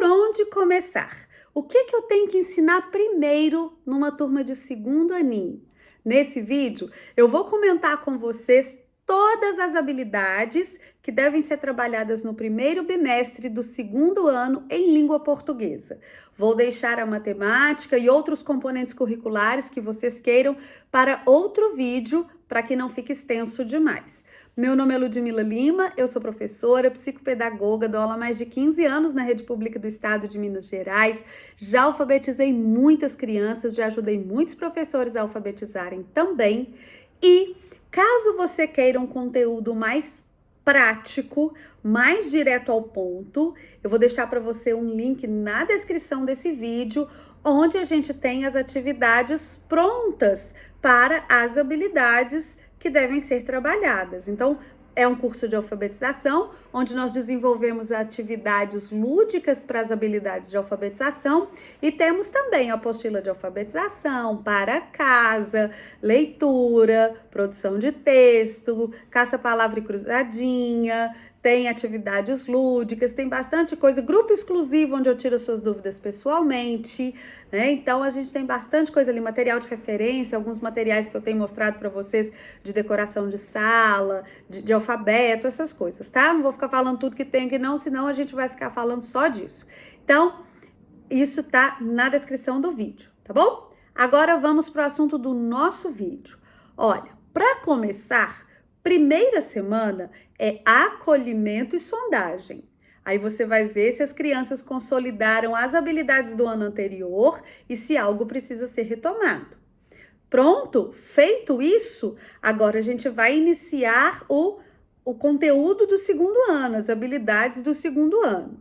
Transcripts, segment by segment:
onde começar? O que eu tenho que ensinar primeiro numa turma de segundo aninho? Nesse vídeo, eu vou comentar com vocês todas as habilidades que devem ser trabalhadas no primeiro bimestre do segundo ano em língua portuguesa. Vou deixar a matemática e outros componentes curriculares que vocês queiram para outro vídeo, para que não fique extenso demais. Meu nome é Ludmila Lima, eu sou professora, psicopedagoga, dou aula há mais de 15 anos na rede pública do estado de Minas Gerais, já alfabetizei muitas crianças, já ajudei muitos professores a alfabetizarem também. E caso você queira um conteúdo mais prático, mais direto ao ponto, eu vou deixar para você um link na descrição desse vídeo, onde a gente tem as atividades prontas para as habilidades que devem ser trabalhadas. Então, é um curso de alfabetização, onde nós desenvolvemos atividades lúdicas para as habilidades de alfabetização e temos também a apostila de alfabetização para casa, leitura, produção de texto, caça-palavra e cruzadinha, tem atividades lúdicas, tem bastante coisa, grupo exclusivo onde eu tiro suas dúvidas pessoalmente, né? Então a gente tem bastante coisa ali, material de referência, alguns materiais que eu tenho mostrado para vocês de decoração de sala, de alfabeto, essas coisas, tá? Não vou ficar falando tudo que tem aqui não, senão a gente vai ficar falando só disso. Então, isso tá na descrição do vídeo, tá bom? Agora vamos para o assunto do nosso vídeo. Olha, para começar, primeira semana é acolhimento e sondagem. Aí você vai ver se as crianças consolidaram as habilidades do ano anterior e se algo precisa ser retomado. Pronto? Feito isso, agora a gente vai iniciar o conteúdo do segundo ano, as habilidades do segundo ano.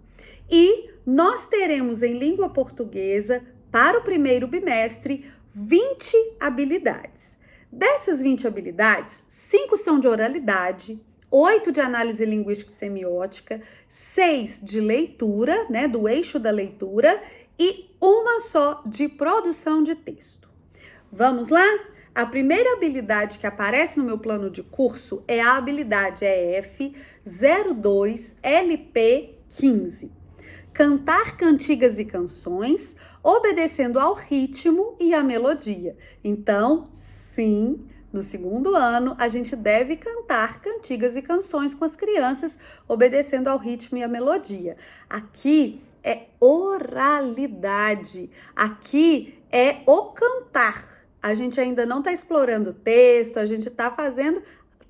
E nós teremos em língua portuguesa, para o primeiro bimestre, 20 habilidades. Dessas 20 habilidades, 5 são de oralidade, 8 de análise linguística e semiótica, 6 de leitura, né, do eixo da leitura, e uma só de produção de texto. Vamos lá? A primeira habilidade que aparece no meu plano de curso é a habilidade EF 02 LP 15. Cantar cantigas e canções, obedecendo ao ritmo e à melodia. Então, sim, no segundo ano, a gente deve cantar cantigas e canções com as crianças, obedecendo ao ritmo e à melodia. Aqui é oralidade, aqui é o cantar. A gente ainda não está explorando o texto, a gente está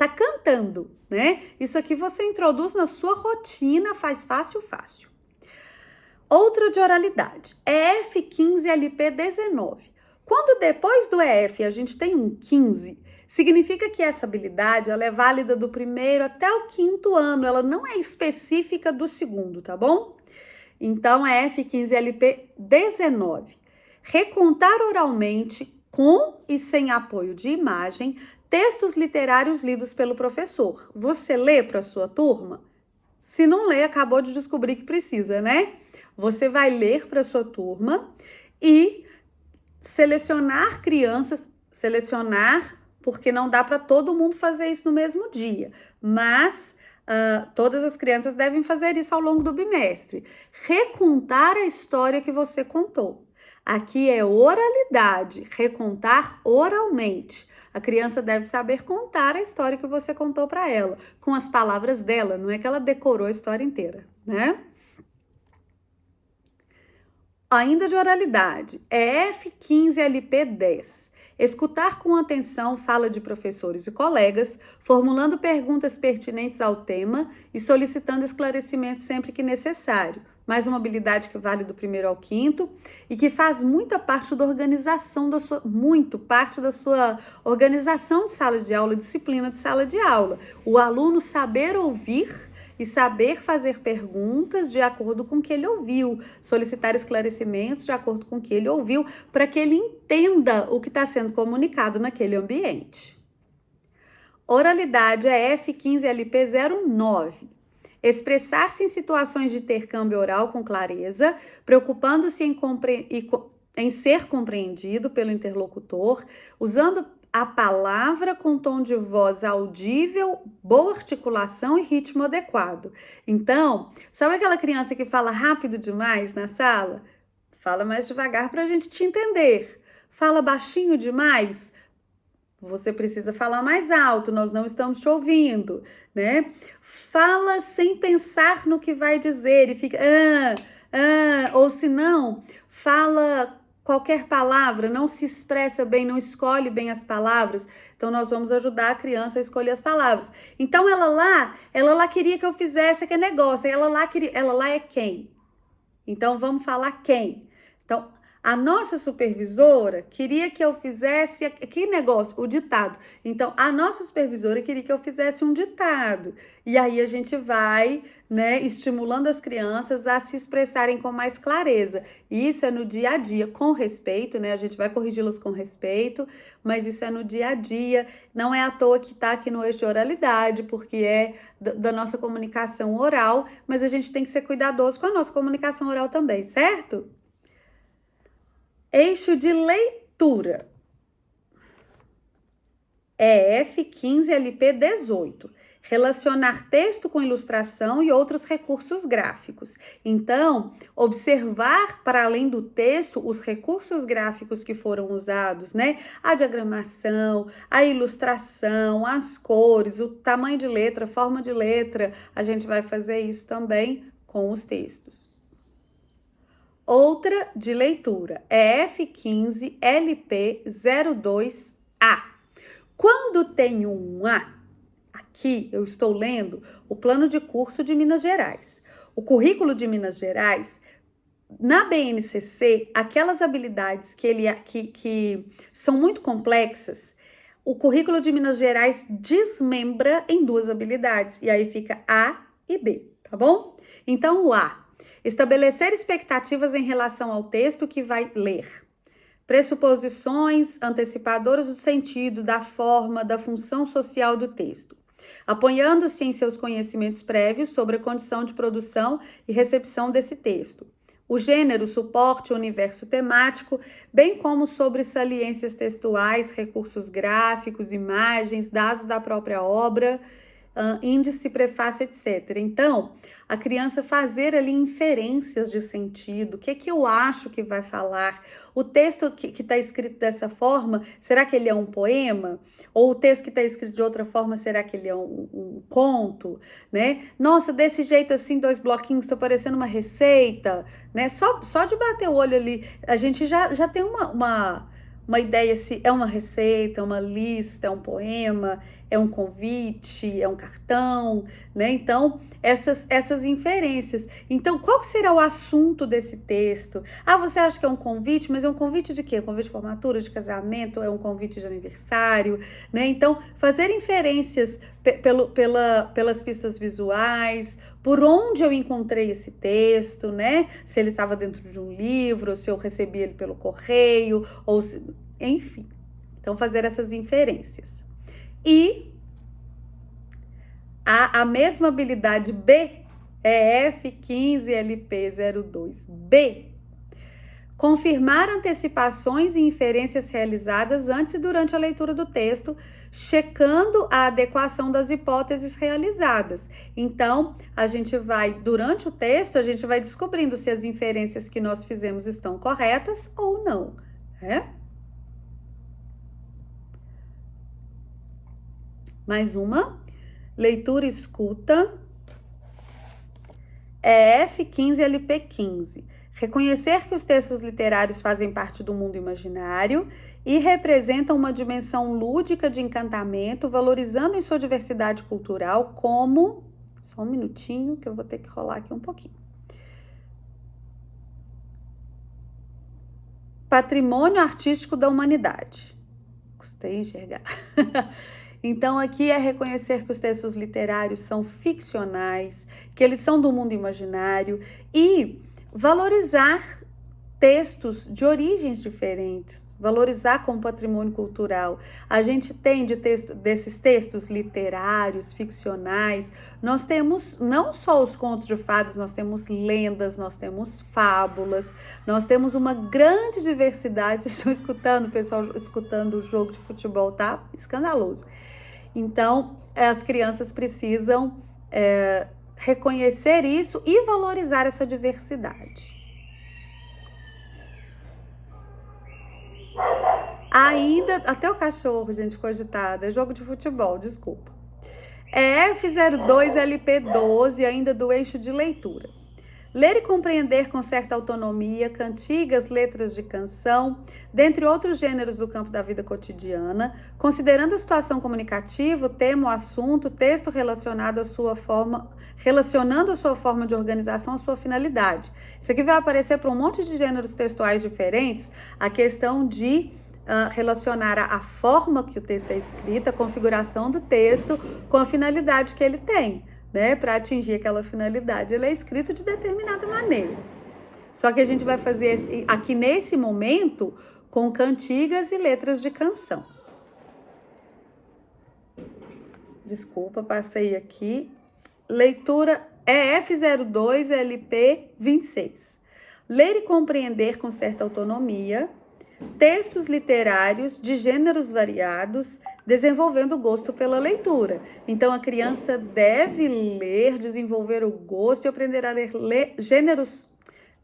cantando, né? Isso aqui você introduz na sua rotina, faz fácil. Outra de oralidade, EF 15 LP 19. Quando depois do EF a gente tem um 15, significa que essa habilidade ela é válida do primeiro até o quinto ano, ela não é específica do segundo, tá bom? Então, EF 15 LP 19. Recontar oralmente, com e sem apoio de imagem, textos literários lidos pelo professor. Você lê para a sua turma? Se não lê, acabou de descobrir que precisa, né? Você vai ler para a sua turma e selecionar crianças, porque não dá para todo mundo fazer isso no mesmo dia, mas todas as crianças devem fazer isso ao longo do bimestre. Recontar a história que você contou. Aqui é oralidade, recontar oralmente. A criança deve saber contar a história que você contou para ela, com as palavras dela, não é que ela decorou a história inteira, né? Ainda de oralidade, EF 15 LP 10. Escutar com atenção fala de professores e colegas, formulando perguntas pertinentes ao tema e solicitando esclarecimentos sempre que necessário. Mais uma habilidade que vale do primeiro ao quinto e que faz muita parte da organização parte da sua organização de sala de aula, disciplina de sala de aula. O aluno saber ouvir e saber fazer perguntas de acordo com o que ele ouviu, solicitar esclarecimentos de acordo com o que ele ouviu, para que ele entenda o que está sendo comunicado naquele ambiente. Oralidade é F15LP 09. Expressar-se em situações de intercâmbio oral com clareza, preocupando-se em ser compreendido pelo interlocutor, usando a palavra com tom de voz audível, boa articulação e ritmo adequado. Então, sabe aquela criança que fala rápido demais na sala? Fala mais devagar para a gente te entender. Fala baixinho demais? Você precisa falar mais alto, nós não estamos te ouvindo, né? Fala sem pensar no que vai dizer e fica ou se não, fala qualquer palavra, não se expressa bem, não escolhe bem as palavras. Então nós vamos ajudar a criança a escolher as palavras. Então ela lá queria que eu fizesse aquele negócio, ela lá é quem? Então vamos falar quem? Então a nossa supervisora queria que eu fizesse que negócio? O ditado. Então, a nossa supervisora queria que eu fizesse um ditado. E aí a gente vai, né, estimulando as crianças a se expressarem com mais clareza. E isso é no dia a dia, com respeito, né? A gente vai corrigi-las com respeito, mas isso é no dia a dia. Não é à toa que está aqui no eixo de oralidade, porque é da nossa comunicação oral, mas a gente tem que ser cuidadoso com a nossa comunicação oral também, certo? Eixo de leitura. EF 15 LP 18. Relacionar texto com ilustração e outros recursos gráficos. Então, observar para além do texto os recursos gráficos que foram usados, né? A diagramação, a ilustração, as cores, o tamanho de letra, a forma de letra. A gente vai fazer isso também com os textos. Outra de leitura, EF15 LP 02A. Quando tem um A, aqui eu estou lendo o plano de curso de Minas Gerais. O currículo de Minas Gerais, na BNCC, aquelas habilidades que são muito complexas, o currículo de Minas Gerais desmembra em duas habilidades, e aí fica A e B, tá bom? Então, o A. Estabelecer expectativas em relação ao texto que vai ler. Pressuposições antecipadoras do sentido, da forma, da função social do texto. Apoiando-se em seus conhecimentos prévios sobre a condição de produção e recepção desse texto. O gênero, suporte, o universo temático, bem como sobre saliências textuais, recursos gráficos, imagens, dados da própria obra, índice, prefácio, etc. Então, a criança fazer ali inferências de sentido, o que eu acho que vai falar, o texto que está escrito dessa forma, será que ele é um poema? Ou o texto que está escrito de outra forma, será que ele é um conto? Né? Nossa, desse jeito assim, 2 bloquinhos, está parecendo uma receita, né? Só de bater o olho ali, a gente já tem uma ideia se é uma receita, é uma lista, é um poema, é um convite, é um cartão, né? Então, essas inferências. Então, qual será o assunto desse texto? Ah, você acha que é um convite, mas é um convite de quê? Um convite de formatura, de casamento, é um convite de aniversário, né? Então, fazer inferências pelas pistas visuais, por onde eu encontrei esse texto, né? Se ele estava dentro de um livro, ou se eu recebi ele pelo correio, ou se... enfim. Então, fazer essas inferências. E a mesma habilidade B, EF15LP02B, confirmar antecipações e inferências realizadas antes e durante a leitura do texto, checando a adequação das hipóteses realizadas. Então, a gente vai, durante o texto, a gente vai descobrindo se as inferências que nós fizemos estão corretas ou não, né? Mais uma, leitura e escuta, EF15LP15. Reconhecer que os textos literários fazem parte do mundo imaginário e representam uma dimensão lúdica de encantamento, valorizando em sua diversidade cultural como... Só um minutinho que eu vou ter que rolar aqui um pouquinho. Patrimônio artístico da humanidade. Custei enxergar. Então, aqui é reconhecer que os textos literários são ficcionais, que eles são do mundo imaginário e valorizar textos de origens diferentes, valorizar como patrimônio cultural. A gente tem desses textos literários, ficcionais, nós temos não só os contos de fadas, nós temos lendas, nós temos fábulas, nós temos uma grande diversidade. Vocês estão escutando, o pessoal escutando o jogo de futebol, tá? Escandaloso. Então, as crianças precisam reconhecer isso e valorizar essa diversidade. Ainda, até o cachorro, gente, ficou agitado. É jogo de futebol, desculpa. É F02 LP12, ainda do eixo de leitura. Ler e compreender com certa autonomia cantigas, letras de canção, dentre outros gêneros do campo da vida cotidiana, considerando a situação comunicativa, o tema, o assunto, o texto relacionado à sua forma, relacionando a sua forma de organização, a sua finalidade. Isso aqui vai aparecer para um monte de gêneros textuais diferentes, a questão de relacionar a forma que o texto é escrito, a configuração do texto com a finalidade que ele tem, né? Para atingir aquela finalidade, ele é escrito de determinada maneira. Só que a gente vai fazer aqui nesse momento com cantigas e letras de canção. Desculpa, passei aqui. Leitura F02 LP 26. Ler e compreender com certa autonomia textos literários de gêneros variados, desenvolvendo o gosto pela leitura. Então, a criança deve ler, desenvolver o gosto e aprender a ler gêneros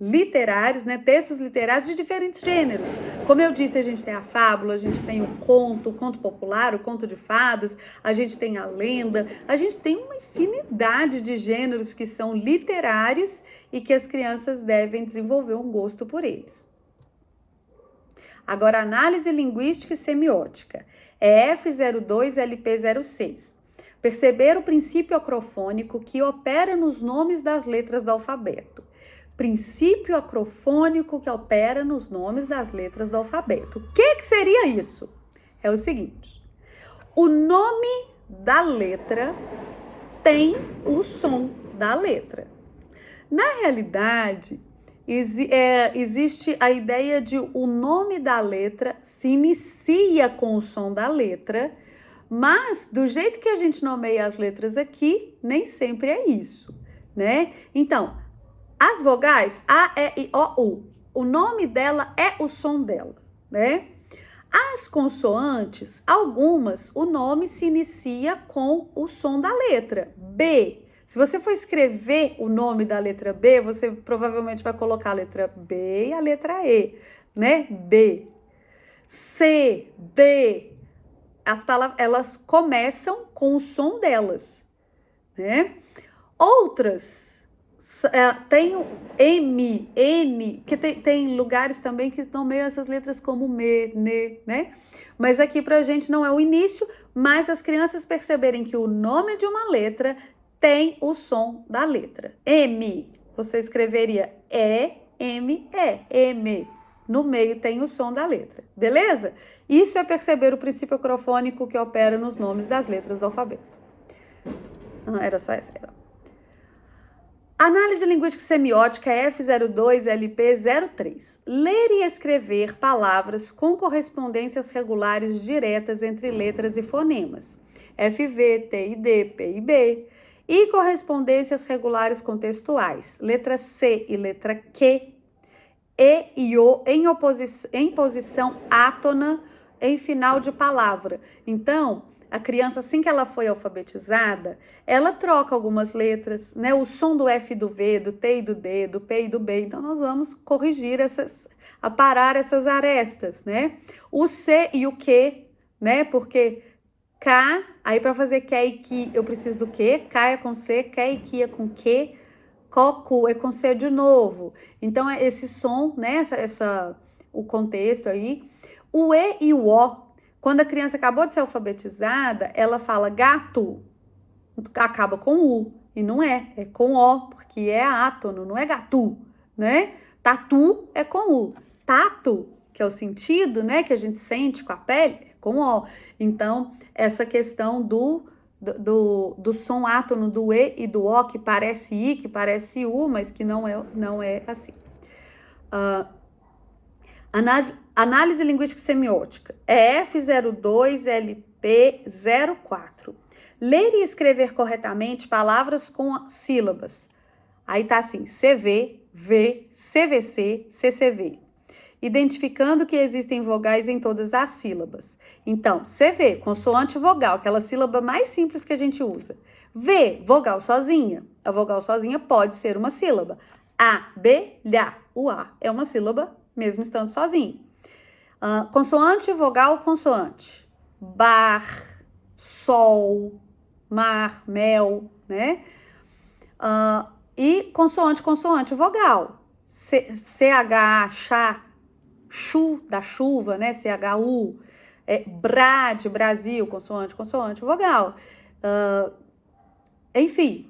literários, né? Textos literários de diferentes gêneros. Como eu disse, a gente tem a fábula, a gente tem o conto popular, o conto de fadas, a gente tem a lenda, a gente tem uma infinidade de gêneros que são literários e que as crianças devem desenvolver um gosto por eles. Agora, análise linguística e semiótica. É F02 LP06. Perceber o princípio acrofônico que opera nos nomes das letras do alfabeto. Princípio acrofônico que opera nos nomes das letras do alfabeto. O que seria isso? É o seguinte: o nome da letra tem o som da letra. Na realidade, existe a ideia de o nome da letra se inicia com o som da letra, mas do jeito que a gente nomeia as letras aqui, nem sempre é isso, né? Então, as vogais A, E, I, O, U, o nome dela é o som dela, né? As consoantes, algumas, o nome se inicia com o som da letra B. Se você for escrever o nome da letra B, você provavelmente vai colocar a letra B e a letra E, né? B. C, D. As palavras, elas começam com o som delas, né? Outras, tem o M, N, que tem lugares também que nomeiam essas letras como me, ne, né? Mas aqui pra gente não é o início, mas as crianças perceberem que o nome de uma letra tem o som da letra. M, você escreveria E-M-E, M. No meio tem o som da letra, beleza? Isso é perceber o princípio acrofônico que opera nos nomes das letras do alfabeto. Era só essa. Análise linguística e semiótica F02 LP03. Ler e escrever palavras com correspondências regulares diretas entre letras e fonemas. FV, TID, PIB. E correspondências regulares contextuais, letra C e letra Q, E e O em posição átona em final de palavra. Então, a criança, assim que ela foi alfabetizada, ela troca algumas letras, né? O som do F e do V, do T e do D, do P e do B. Então, nós vamos corrigir aparar essas arestas, né? O C e o Q, né? Porque K, aí para fazer Q e Ki, eu preciso do Q. K é com C, Q e Ki é com Q. Cocu é com C de novo. Então, esse som, né? O contexto aí. O E e o O, quando a criança acabou de ser alfabetizada, ela fala gato, acaba com U. E não é com O, porque é átono, não é gatu, né? Tatu é com U. Tato, que é o sentido, né? Que a gente sente com a pele, é com O. Então, essa questão do som átono do E e do O, que parece I, que parece U, mas que não é assim. Análise linguística e semiótica, EF02LP04. Ler e escrever corretamente palavras com sílabas. Aí tá assim, CV, V, CVC, CCV. Identificando que existem vogais em todas as sílabas. Então, CV, consoante vogal, aquela sílaba mais simples que a gente usa. V, vogal sozinha. A vogal sozinha pode ser uma sílaba. Abelha. O A é uma sílaba, mesmo estando sozinho. Consoante, vogal, consoante. Bar, sol, mar, mel, né? E consoante, consoante, vogal. CH, chá, chu, da chuva, né? CHU. Bra, de Brasil, consoante, consoante, vogal. Enfim.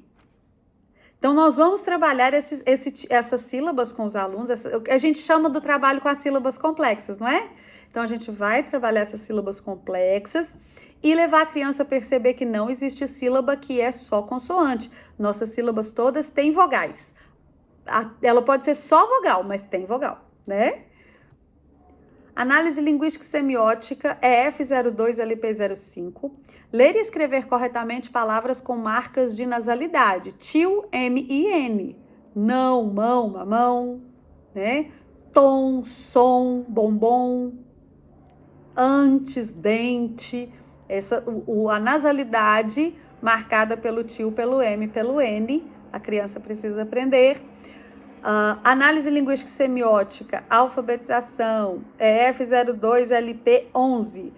Então, nós vamos trabalhar essas sílabas com os alunos. A gente chama do trabalho com as sílabas complexas, não é? Então, a gente vai trabalhar essas sílabas complexas e levar a criança a perceber que não existe sílaba que é só consoante. Nossas sílabas todas têm vogais. Ela pode ser só vogal, mas tem vogal, né? Análise linguística e semiótica, EF02LP05. Ler e escrever corretamente palavras com marcas de nasalidade. Tio, M e N. Não, mão, mamão, né? Tom, som, bombom. Antes, dente. A nasalidade marcada pelo tio, pelo M, pelo N. A criança precisa aprender. Análise linguística e semiótica, alfabetização, EF02LP11.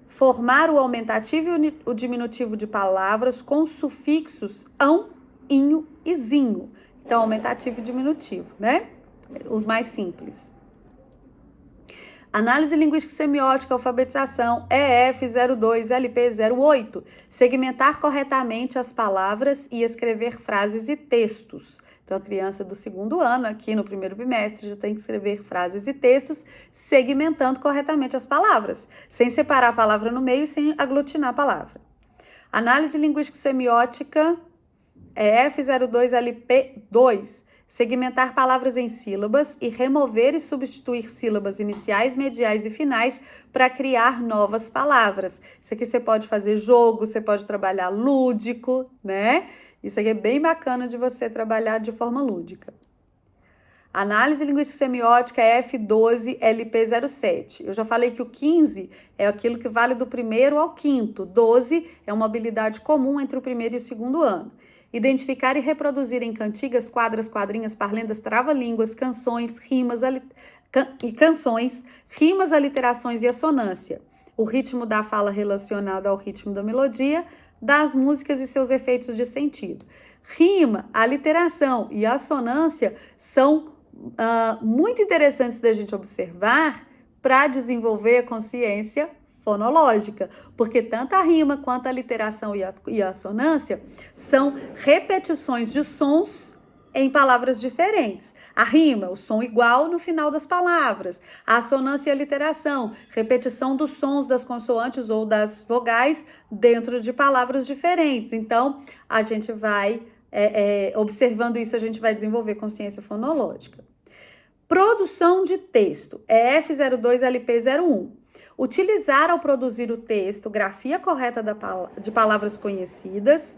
Formar o aumentativo e o diminutivo de palavras com sufixos ão, inho e zinho. Então, aumentativo e diminutivo, né? Os mais simples. Análise linguística e semiótica, alfabetização, EF02LP08. Segmentar corretamente as palavras e escrever frases e textos. Então, a criança do segundo ano, aqui no primeiro bimestre, já tem que escrever frases e textos, segmentando corretamente as palavras, sem separar a palavra no meio e sem aglutinar a palavra. Análise linguística e semiótica, F02LP2. Segmentar palavras em sílabas e remover e substituir sílabas iniciais, mediais e finais para criar novas palavras. Isso aqui você pode fazer jogo, você pode trabalhar lúdico, né? Isso aqui é bem bacana de você trabalhar de forma lúdica. Análise linguística e semiótica é F12LP07. Eu já falei que o 15 é aquilo que vale do primeiro ao quinto. 12 é uma habilidade comum entre o primeiro e o segundo ano. Identificar e reproduzir em cantigas, quadras, quadrinhas, parlendas, trava-línguas, canções, rimas, aliterações e assonância. O ritmo da fala relacionado ao ritmo da melodia, das músicas e seus efeitos de sentido. Rima, aliteração e assonância são muito interessantes da gente observar para desenvolver a consciência fonológica, porque tanto a rima quanto a literação e a assonância são repetições de sons em palavras diferentes. A rima, o som igual no final das palavras. A assonância e a literação, repetição dos sons das consoantes ou das vogais dentro de palavras diferentes. Então, a gente vai, observando isso, a gente vai desenvolver consciência fonológica. Produção de texto, F02LP01. Utilizar ao produzir o texto grafia correta de palavras conhecidas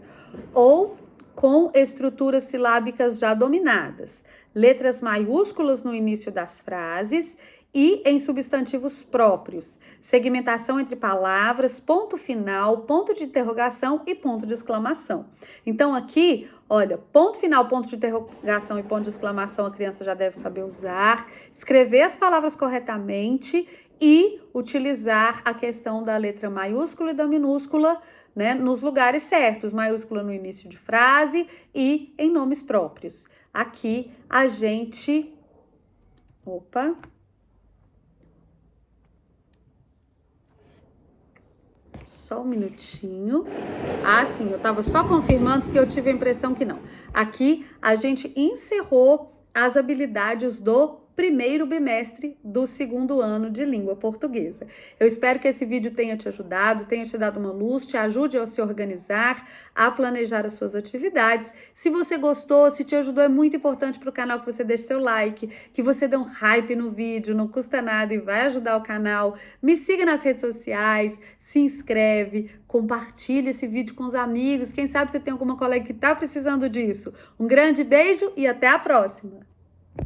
ou com estruturas silábicas já dominadas, letras maiúsculas no início das frases e em substantivos próprios, segmentação entre palavras, ponto final, ponto de interrogação e ponto de exclamação. Então aqui, olha, ponto final, ponto de interrogação e ponto de exclamação a criança já deve saber usar, escrever as palavras corretamente e utilizar a questão da letra maiúscula e da minúscula, né, nos lugares certos, maiúscula no início de frase e em nomes próprios. Aqui a gente... Opa! Só um minutinho. Ah, sim, eu tava só confirmando porque eu tive a impressão que não. Aqui a gente encerrou as habilidades do primeiro bimestre do segundo ano de língua portuguesa. Eu espero que esse vídeo tenha te ajudado, tenha te dado uma luz, te ajude a se organizar, a planejar as suas atividades. Se você gostou, se te ajudou, é muito importante para o canal que você deixe seu like, que você dê um hype no vídeo, não custa nada e vai ajudar o canal. Me siga nas redes sociais, se inscreve, compartilha esse vídeo com os amigos. Quem sabe você tem alguma colega que está precisando disso. Um grande beijo e até a próxima!